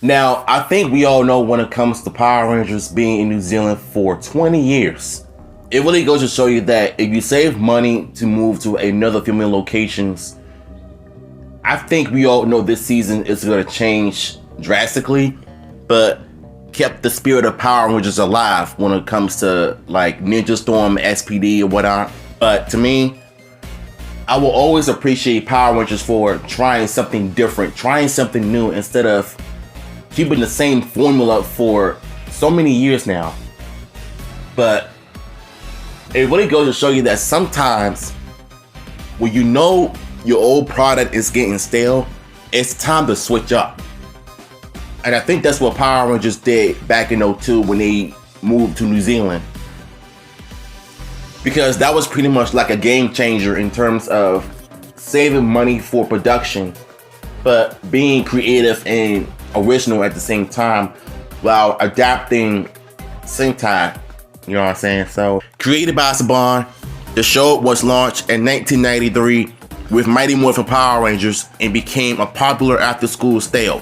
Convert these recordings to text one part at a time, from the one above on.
Now, I think we all know when it comes to Power Rangers being in New Zealand for 20 years, it really goes to show you that if you save money to move to another filming locations, I think we all know this season is going to change drastically, but kept the spirit of Power Rangers alive when it comes to like Ninja Storm, SPD, or whatnot. But to me, I will always appreciate Power Rangers for trying something different, trying something new instead of keeping the same formula for so many years now. But it really goes to show you that sometimes when you know your old product is getting stale, it's time to switch up. And I think that's what Power Rangers did back in '02 when they moved to New Zealand. Because that was pretty much like a game changer in terms of saving money for production, but being creative and original at the same time while adapting same time. You know what I'm saying? So, created by Saban, the show was launched in 1993 with Mighty Morphin Power Rangers and became a popular after-school staple.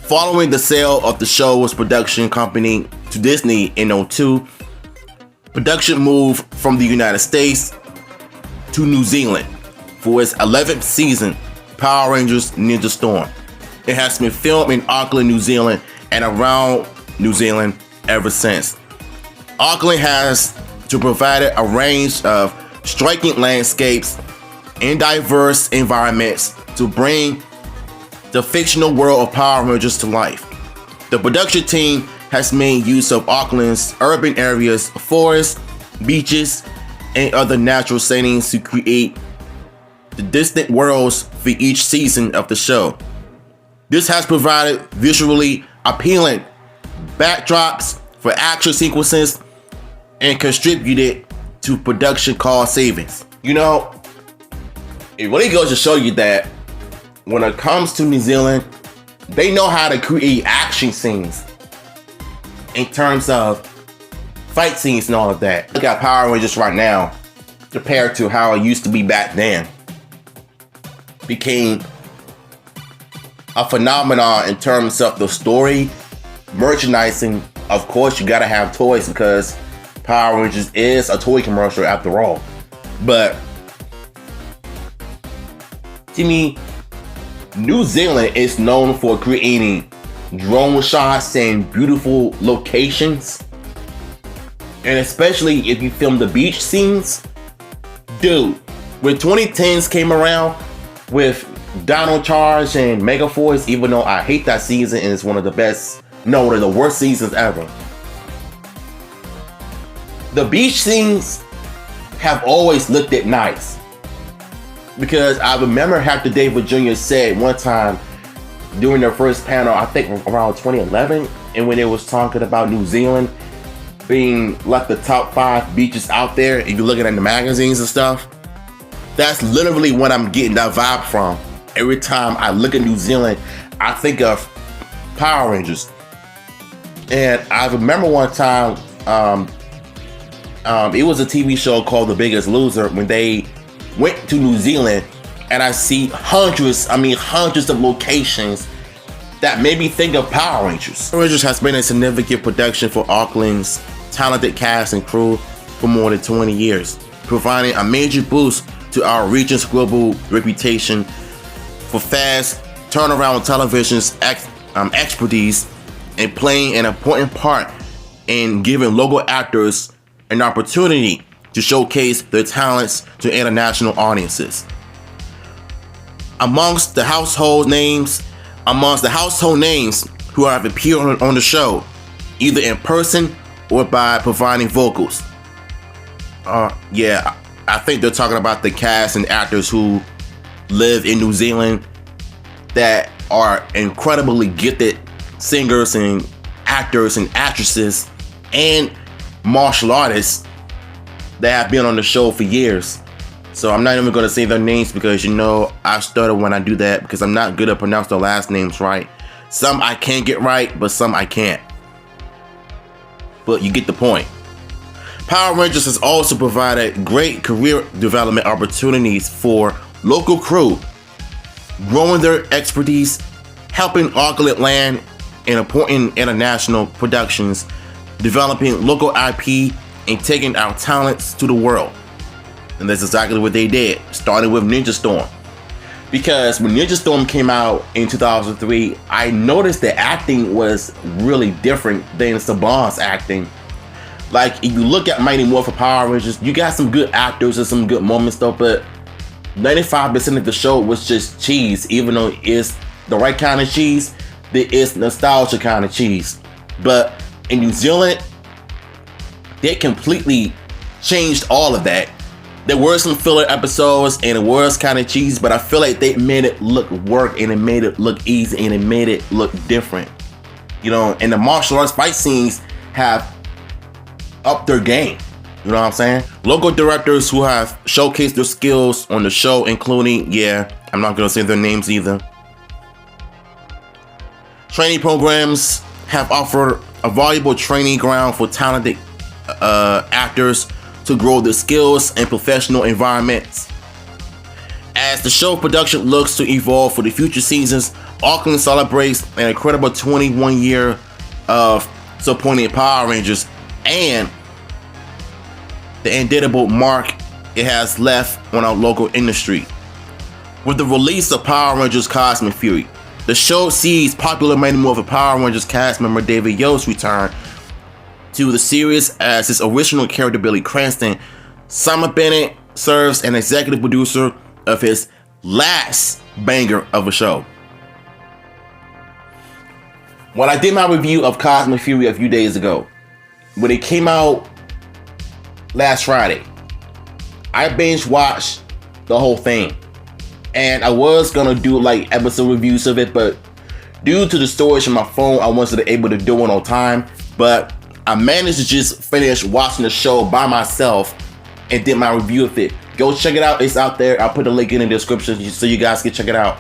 Following the sale of the show's production company to Disney in '02, production moved from the United States to New Zealand for its 11th season, Power Rangers Ninja Storm. It has been filmed in Auckland, New Zealand, and around New Zealand ever since. Auckland has provided a range of striking landscapes and diverse environments to bring the fictional world of Power Rangers to life. The production team has made use of Auckland's urban areas, forests, beaches, and other natural settings to create the distant worlds for each season of the show. This has provided visually appealing backdrops for action sequences and contributed to production cost savings. You know, it really goes to show you that when it comes to New Zealand, they know how to create action scenes in terms of fight scenes and all of that. Look at Power Rangers right now compared to how it used to be back then. Became a phenomenon in terms of the story, merchandising. Of course, you gotta have toys because Power Rangers is a toy commercial after all. But to me, New Zealand is known for creating drone shots and beautiful locations. And especially if you film the beach scenes. Dude, when 2010s came around with Dino Charge and Megaforce, even though I hate that season and it's one of the worst seasons ever. The beach scenes have always looked nice. Because I remember Hector David Jr. said one time during their first panel, I think around 2011, and when they was talking about New Zealand being like the top 5 beaches out there, if you're looking at the magazines and stuff, that's literally what I'm getting that vibe from. Every time I look at New Zealand, I think of Power Rangers. And I remember one time, it was a TV show called The Biggest Loser when they went to New Zealand, and I see hundreds of locations that made me think of Power Rangers. Power Rangers has been a significant production for Auckland's talented cast and crew for more than 20 years, providing a major boost to our region's global reputation for fast turnaround television's expertise and playing an important part in giving local actors an opportunity to showcase their talents to international audiences. Amongst the household names who have appeared on the show, either in person or by providing vocals. I think they're talking about the cast and actors who live in New Zealand that are incredibly gifted singers and actors and actresses and martial artists that have been on the show for years. So I'm not even going to say their names because I stutter when I do that because I'm not good at pronouncing their last names right. Some I can get right, but some I can't. But you get the point. Power Rangers has also provided great career development opportunities for local crew, growing their expertise, helping Auckland land in important international productions, developing local IP, and taking our talents to the world. And that's exactly what they did, starting with Ninja Storm. Because when Ninja Storm came out in 2003, I noticed the acting was really different than Saban's acting. Like, if you look at Mighty Morphin Power Rangers, you got some good actors and some good moments though, but 95% of the show was just cheese. Even though it's the right kind of cheese, there is nostalgia kind of cheese. But in New Zealand, they completely changed all of that. There were some filler episodes and it was kind of cheesy, but I feel like they made it look work and it made it look easy and it made it look different. You know, and the martial arts fight scenes have upped their game. You know what I'm saying? Local directors who have showcased their skills on the show, including, I'm not gonna say their names either. Training programs have offered a valuable training ground for talented actors to grow their skills in professional environments. As the show production looks to evolve for the future seasons, Auckland celebrates an incredible 21 year of supporting Power Rangers and the indelible mark it has left on our local industry. With the release of Power Rangers Cosmic Fury, the show sees popular Mighty Morphin Power Rangers cast member David Yost return to the series as his original character Billy Cranston. Simon Bennett serves as executive producer of his last banger of a show. When I did my review of Cosmic Fury a few days ago, when it came out last Friday, I binge watched the whole thing. And I was gonna do like episode reviews of it, but due to the storage on my phone, I wasn't able to do it on time. But I managed to just finish watching the show by myself and did my review of it. Go check it out, it's out there. I'll put a link in the description so you guys can check it out.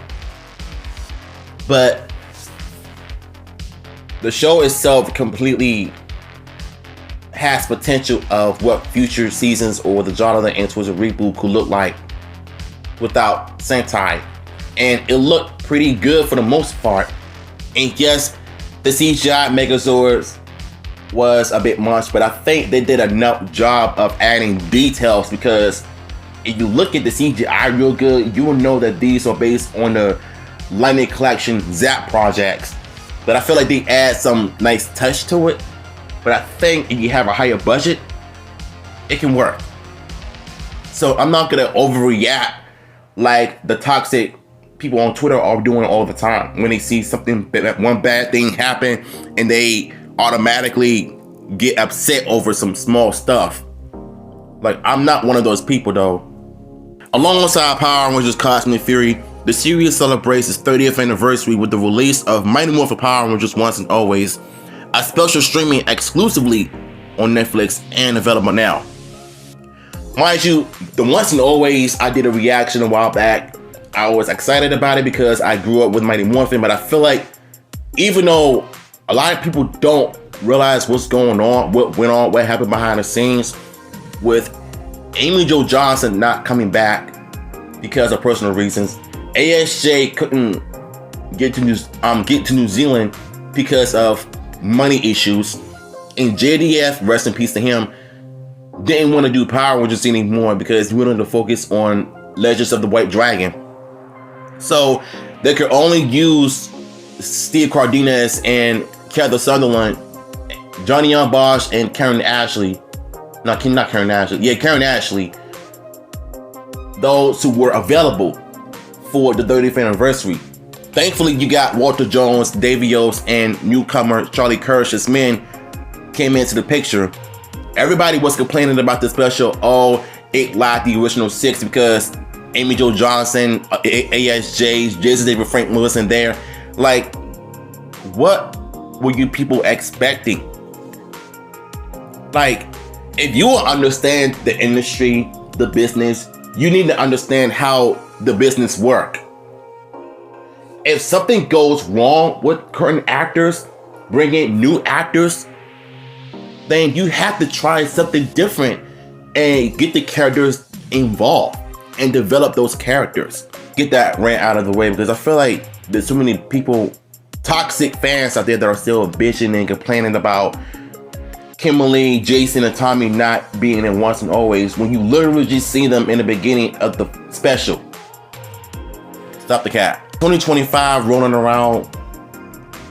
But the show itself completely has potential of what future seasons or the genre and towards a reboot could look like without Sentai. And it looked pretty good for the most part. And yes, the CGI Megazords was a bit much, but I think they did enough job of adding details, because if you look at the CGI real good, you will know that these are based on the Lightning Collection Zap projects. But I feel like they add some nice touch to it. But I think if you have a higher budget, it can work. So I'm not gonna overreact like the toxic people on Twitter are doing all the time when they see something, one bad thing happen, and they automatically get upset over some small stuff. Like, I'm not one of those people though. Alongside Power Rangers Cosmic Fury, the series celebrates its 30th anniversary with the release of Mighty Morphin Power Rangers Once and Always, a special streaming exclusively on Netflix and available now. Mind you, the Once and Always, I did a reaction a while back. I was excited about it because I grew up with Mighty Morphin, but I feel like even though a lot of people don't realize what's going on, what went on, what happened behind the scenes with Amy Jo Johnson not coming back because of personal reasons. ASJ couldn't get to New Zealand because of money issues, and JDF, rest in peace to him, didn't want to do Power Rangers anymore because he wanted to focus on Legends of the White Dragon. So they could only use Steve Cardenas and Heather Sutherland, Johnny Young Bosch, and Karen Ashley. Not Karen Ashley. Yeah, Karen Ashley. Those who were available for the 30th anniversary. Thankfully, you got Walter Jones, Davey Yost, and newcomer Charlie Kirsch as men came into the picture. Everybody was complaining about the special. Oh, it lacked the original 6 because Amy Jo Johnson, ASJ, Jason David Frank Lewis in there. Like, what were you people expecting? Like, if you understand the industry, the business, you need to understand how the business work. If something goes wrong with current actors, bring in new actors, then you have to try something different and get the characters involved and develop those characters. Get that rant out of the way, because I feel like there's so many people toxic fans out there that are still bitching and complaining about Kimberly, Jason, and Tommy not being in Once and Always when you literally just see them in the beginning of the special. Stop the cap. 2025 rolling around.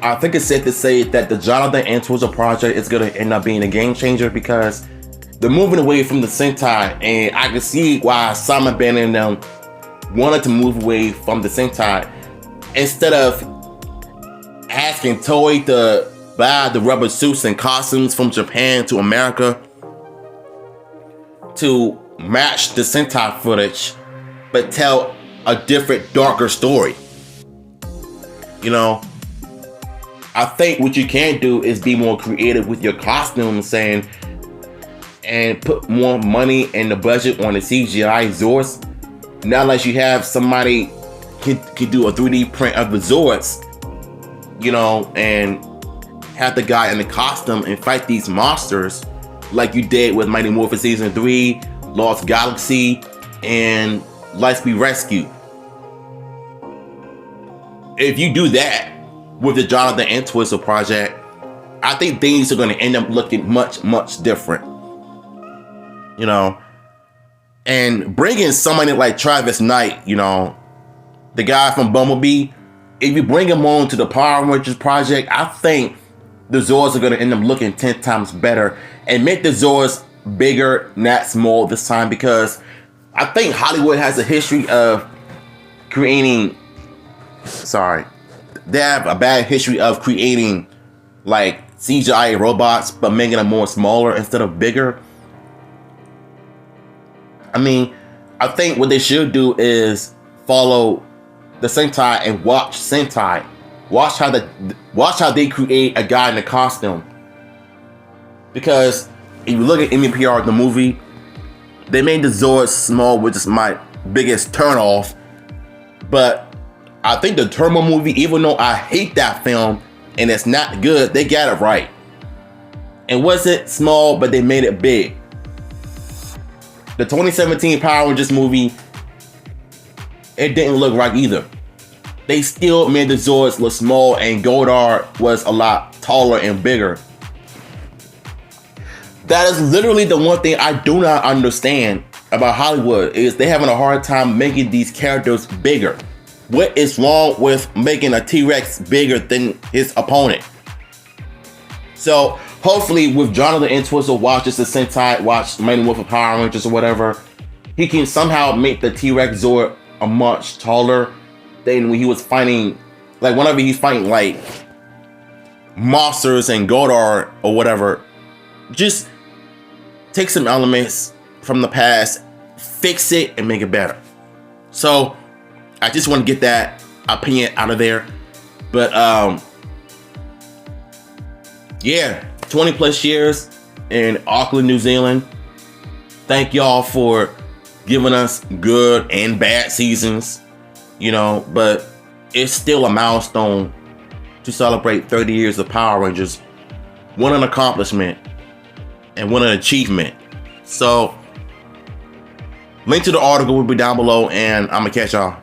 I think it's safe to say that the Jonathan and Twizzle project is going to end up being a game changer because they're moving away from the Sentai, and I can see why Simon Ben and them wanted to move away from the Sentai instead of asking Toei to buy the rubber suits and costumes from Japan to America to match the Sentai footage, but tell a different, darker story. You know, I think what you can do is be more creative with your costumes and put more money in the budget on the CGI Zords. Not unless you have somebody can do a 3D print of the Zords, you know, and have the guy in the costume and fight these monsters like you did with Mighty Morphin Season 3, Lost Galaxy, and Lightspeed Rescue. If you do that with the Jonathan and Twizzle project, I think things are going to end up looking much, much different. You know, and bringing somebody like Travis Knight, you know, the guy from Bumblebee, if you bring him on to the Power Rangers project, I think the Zords are going to end up looking 10 times better and make the Zords bigger, not small this time, because I think Hollywood has a history of creating, they have a bad history of creating like CGI robots, but making them more smaller instead of bigger. I mean, I think what they should do is follow the Sentai and watch Sentai. Watch how they create a guy in a costume. Because if you look at MEPR, the movie, they made the Zords small, which is my biggest turnoff. But I think the Turbo movie, even though I hate that film and it's not good, they got it right. It wasn't small, but they made it big. The 2017 Power Rangers movie, it didn't look right either. They still made the Zords look small, and Goldar was a lot taller and bigger. That is literally the one thing I do not understand about Hollywood, is they having a hard time making these characters bigger. What is wrong with making a T-Rex bigger than his opponent? So hopefully with Jonathan and Twizzle watches the Sentai, watch Mighty Morphin Power Rangers or whatever, he can somehow make the T-Rex Zord a much taller than when he was fighting, like whenever he's fighting like monsters and Goldar or whatever. Just take some elements from the past, fix it, and make it better. So I just want to get that opinion out of there. But yeah, 20 plus years in Auckland, New Zealand. Thank y'all for giving us good and bad seasons, you know, but it's still a milestone to celebrate 30 years of Power Rangers. What an accomplishment and what an achievement. So link to the article will be down below, and I'm gonna catch y'all.